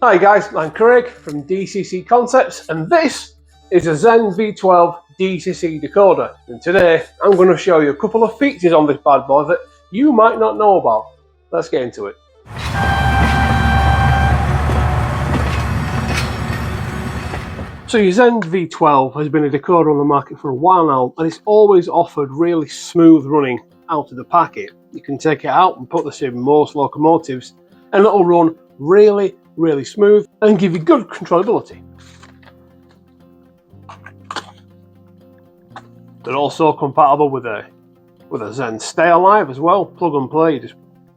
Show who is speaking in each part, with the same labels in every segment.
Speaker 1: Hi guys, I'm Craig from DCC Concepts and this is a Zen V12 DCC decoder, and today I'm going to show you a couple of features on this bad boy that you might not know about. Let's get into it. So your Zen V12 has been a decoder on the market for a while now, and it's always offered really smooth running out of the packet. You can take it out and put this in most locomotives and it'll run really smooth and give you good controllability. They're also compatible with a Zen Stay Alive as well, plug and play. You just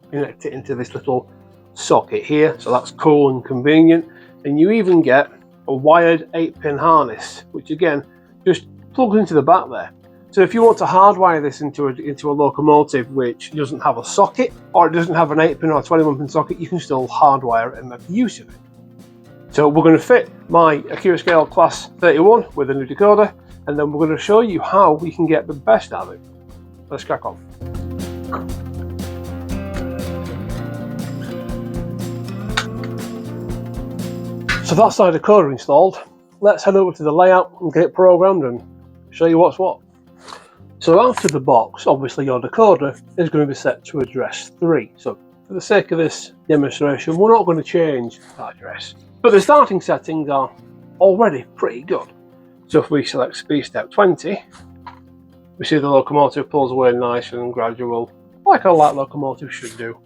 Speaker 1: connect it into this little socket here, so that's cool and convenient. And you even get a wired 8-pin harness, which again just plugs into the back there. So if you want to hardwire this into a locomotive which doesn't have a socket, or it doesn't have an 8-pin or a 21-pin socket, you can still hardwire it and make use of it. So we're going to fit my AccuScale Class 31 with a new decoder, and then we're going to show you how we can get the best out of it. Let's crack on. So that's our decoder installed. Let's head over to the layout and get it programmed and show you what's what. So out of the box, obviously your decoder is going to be set to address 3. So for the sake of this demonstration, we're not going to change that address. But the starting settings are already pretty good. So if we select speed step 20, we see the locomotive pulls away nice and gradual, like a light locomotive should do,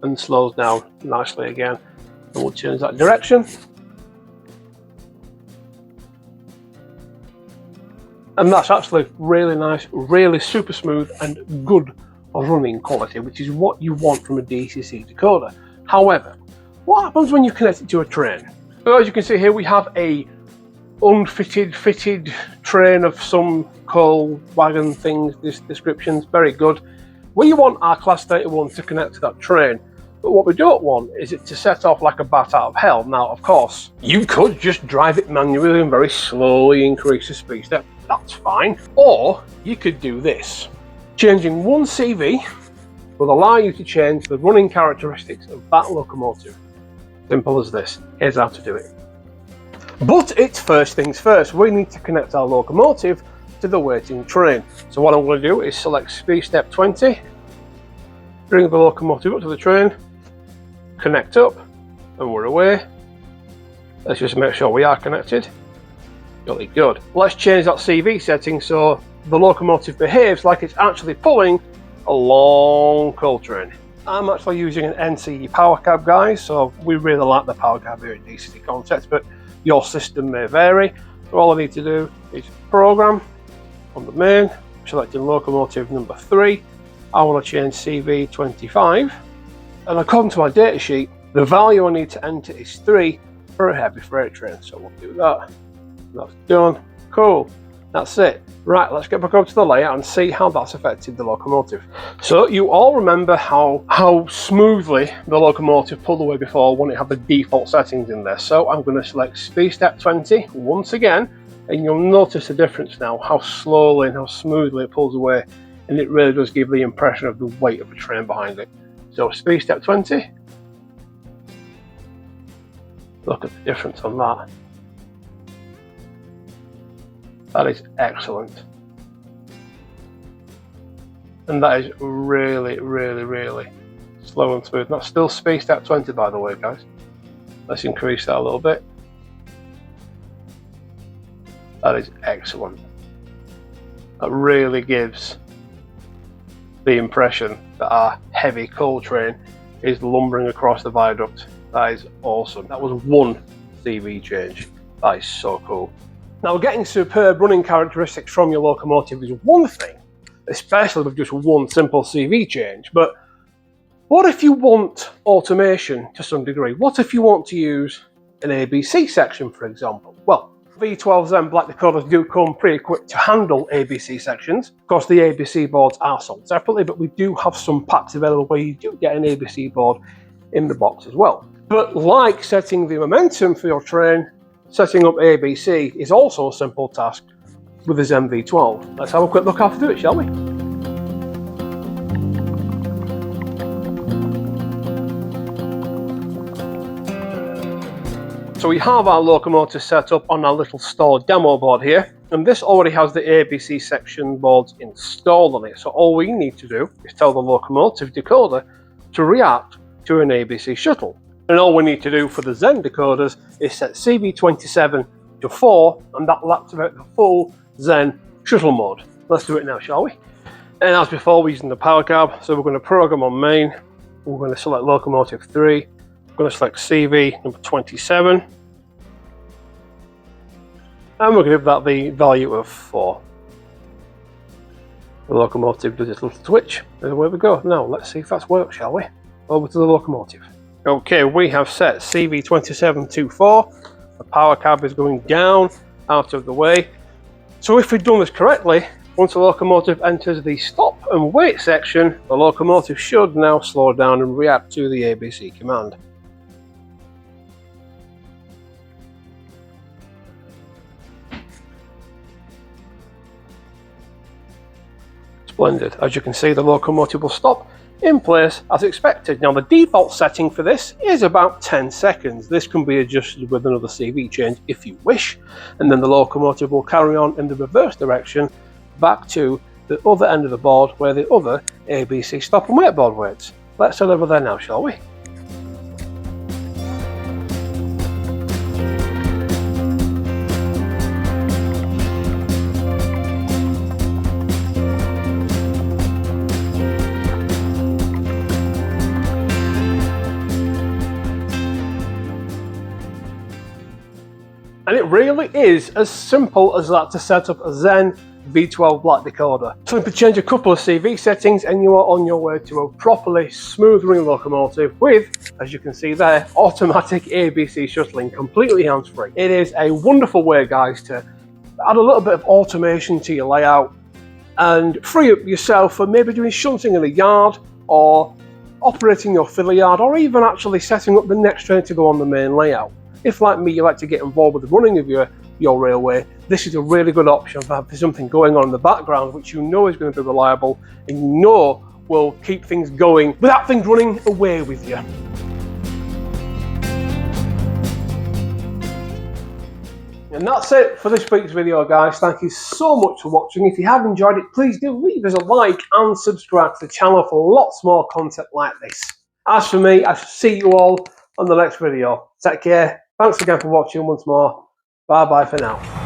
Speaker 1: and slows down nicely again. And we'll change that direction. And that's actually really nice, really super smooth and good running quality, which is what you want from a DCC decoder. However, what happens when you connect it to a train? Well, as you can see here, we have a fitted train of some coal wagon things, this description's very good. We want our Class 31 to connect to that train, but what we don't want is it to set off like a bat out of hell. Now, of course, you could just drive it manually and very slowly increase the speed step. That's fine. Or you could do this. Changing one CV will allow you to change the running characteristics of that locomotive. Simple as this. Here's how to do it. But it's first things first. We need to connect our locomotive to the waiting train. So what I'm going to do is select speed step 20, bring the locomotive up to the train, connect up, and we're away. Let's just make sure we are connected. Really good. Let's change that CV setting so the locomotive behaves like it's actually pulling a long coal train. I'm actually using an NCE power cab, guys, so we really like the power cab here at DCC Concepts, but your system may vary. So all I need to do is program on the main, selecting locomotive number 3. I want to change CV 25, and according to my data sheet, the value I need to enter is 3 for a heavy freight train. So we'll do that. That's done. Cool. That's it. Right, let's get back over to the layout and see how that's affected the locomotive. So you all remember how smoothly the locomotive pulled away before when it had the default settings in there. So I'm going to select speed step 20 once again, and you'll notice the difference now, how slowly and how smoothly it pulls away, and it really does give the impression of the weight of a train behind it. So speed step 20. Look at the difference on that. That is excellent. And that is really slow and smooth. That's still speed step 20, by the way, guys. Let's increase that a little bit. That is excellent. That really gives the impression that our heavy coal train is lumbering across the viaduct. That is awesome. That was one CV change. That is so cool. Now, getting superb running characteristics from your locomotive is one thing, especially with just one simple CV change, but what if you want automation to some degree? What if you want to use an ABC section, for example? Well, V12 Zen Black decoders do come pre-equipped to handle ABC sections. Of course, the ABC boards are sold separately, but we do have some packs available where you do get an ABC board in the box as well. But like setting the momentum for your train, setting up ABC is also a simple task with the Zen V12. Let's have a quick look how to do it, shall we? So we have our locomotive set up on our little store demo board here, and this already has the ABC section boards installed on it. So all we need to do is tell the locomotive decoder to react to an ABC shuttle. And all we need to do for the Zen decoders is set CV27 to 4, and that will activate the full Zen shuttle mode. Let's do it now, shall we? And as before, we're using the power cab, so we're going to program on main. We're going to select locomotive 3. We're going to select CV number 27. And we're going to give that the value of 4. The locomotive does its little twitch, and away we go. Now, let's see if that's worked, shall we? Over to the locomotive. Okay, we have set CV27 to 4. The power cab is going down, out of the way. So if we've done this correctly, once the locomotive enters the stop and wait section, the locomotive should now slow down and react to the ABC command. Splendid. As you can see, the locomotive will stop in place as expected. Now the default setting for this is about 10 seconds. This can be adjusted with another CV change if you wish, and then the locomotive will carry on in the reverse direction back to the other end of the board where the other ABC stop and wait board waits. Let's head over there now, shall we? And it really is as simple as that to set up a Zen V12 Black decoder. Simply change a couple of CV settings and you are on your way to a properly smooth running locomotive with, as you can see there, automatic ABC shuttling, completely hands-free. It is a wonderful way, guys, to add a little bit of automation to your layout and free up yourself for maybe doing shunting in the yard, or operating your filler yard, or even actually setting up the next train to go on the main layout. If, like me, you like to get involved with the running of your railway, this is a really good option for having something going on in the background which you know is going to be reliable and you know will keep things going without things running away with you. And that's it for this week's video, guys. Thank you so much for watching. If you have enjoyed it, please do leave us a like and subscribe to the channel for lots more content like this. As for me, I shall see you all on the next video. Take care. Thanks again for watching once more. Bye bye for now.